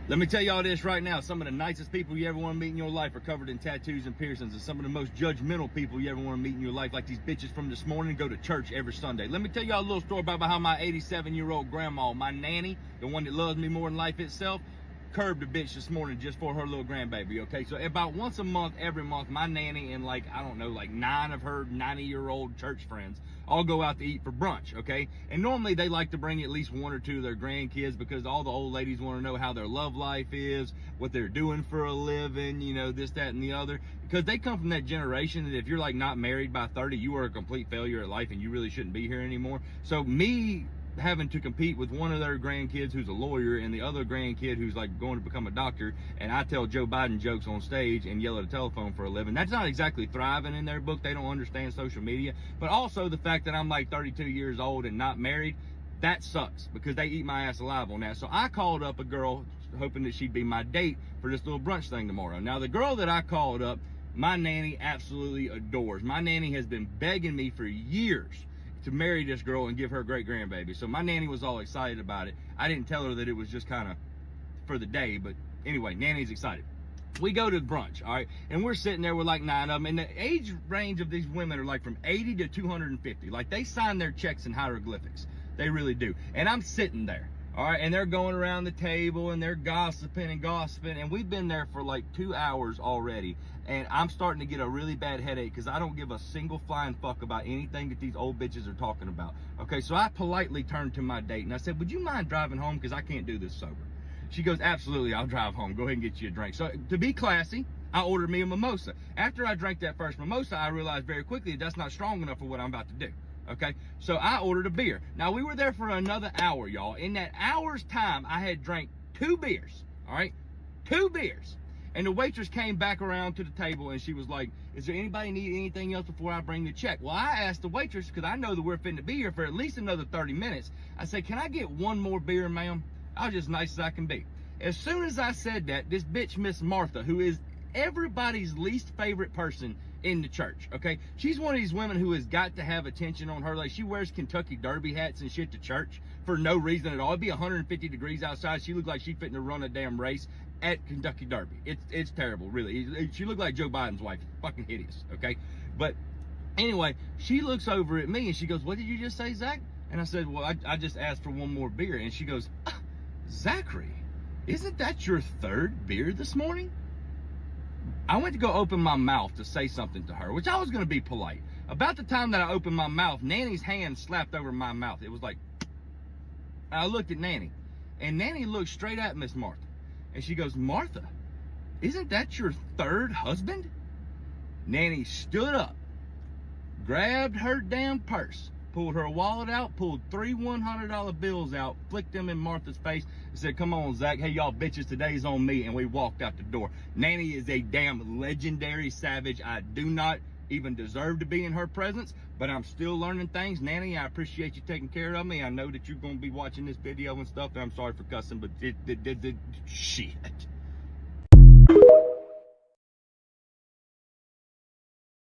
Let me tell y'all this right now. Some of the nicest people you ever want to meet in your life are covered in tattoos and piercings. And some of the most judgmental people you ever want to meet in your life, like these bitches from this morning, go to church every Sunday. Let me tell y'all a little story about how my 87-year-old grandma, my nanny, the one that loves me more than life itself, curbed a bitch this morning just for her little grandbaby, okay? So about once a month, every month, my nanny and like, I don't know, like 9 of her 90-year-old church friends all go out to eat for brunch, okay? And normally they like to bring at least 1 or 2 of their grandkids because all the old ladies want to know how their love life is, what they're doing for a living, you know, this, that, and the other. Because they come from that generation that if you're like not married by 30, you are a complete failure at life and you really shouldn't be here anymore. So me having to compete with one of their grandkids who's a lawyer and the other grandkid who's like going to become a doctor, and I tell Joe Biden jokes on stage and yell at a telephone for a living, that's not exactly thriving in their book. They don't understand social media. But also the fact that I'm like 32 years old and not married, that sucks because they eat my ass alive on that. So I called up a girl hoping that she'd be my date for this little brunch thing tomorrow. Now the girl that I called up, my nanny absolutely adores. My nanny has been begging me for years to marry this girl and give her great grandbaby. So my nanny was all excited about it. I didn't tell her that it was just kind of for the day, but anyway, nanny's excited. We go to brunch, all right? And we're sitting there with like 9 of them, and the age range of these women are like from 80 to 250. Like they sign their checks in hieroglyphics. They really do. And I'm sitting there, all right? And they're going around the table and they're gossiping, and we've been there for like 2 hours already. And I'm starting to get a really bad headache because I don't give a single flying fuck about anything that these old bitches are talking about. Okay, so I politely turned to my date and I said, would you mind driving home? Because I can't do this sober. She goes, absolutely, I'll drive home. Go ahead and get you a drink. So to be classy, I ordered me a mimosa. After I drank that first mimosa, I realized very quickly that that's not strong enough for what I'm about to do. Okay, so I ordered a beer. Now we were there for another hour, y'all. In that hour's time, I had drank 2 beers, all right? 2 beers. And the waitress came back around to the table and she was like, is there anybody need anything else before I bring the check? Well, I asked the waitress, because I know that we're fitting to be here for at least another 30 minutes. I said, can I get 1 more beer, ma'am? I was just nice as I can be. As soon as I said that, this bitch, Miss Martha, who is everybody's least favorite person in the church, okay? She's one of these women who has got to have attention on her. Like, she wears Kentucky Derby hats and shit to church for no reason at all. It'd be 150 degrees outside. She looked like she's fitting to run a damn race at Kentucky Derby. It's terrible, really. She looked like Joe Biden's wife. It's fucking hideous, okay? But anyway, she looks over at me and she goes, what did you just say, Zach? And I said, well, I just asked for 1 more beer. And she goes, Zachary, isn't that your 3rd beer this morning? I went to go open my mouth to say something to her, which I was going to be polite. About the time that I opened my mouth, Nanny's hand slapped over my mouth. It was like, I looked at Nanny, and Nanny looked straight at Miss Martha. And she goes, Martha, isn't that your 3rd husband? Nanny stood up, grabbed her damn purse, pulled her wallet out, pulled 3 $100 bills out, flicked them in Martha's face, and said, come on, Zach, hey, y'all bitches, today's on me, and we walked out the door. Nanny is a damn legendary savage. I do not even deserve to be in her presence, but I'm still learning things. Nanny, I appreciate you taking care of me. I know that you're going to be watching this video and stuff, and I'm sorry for cussing, but shit.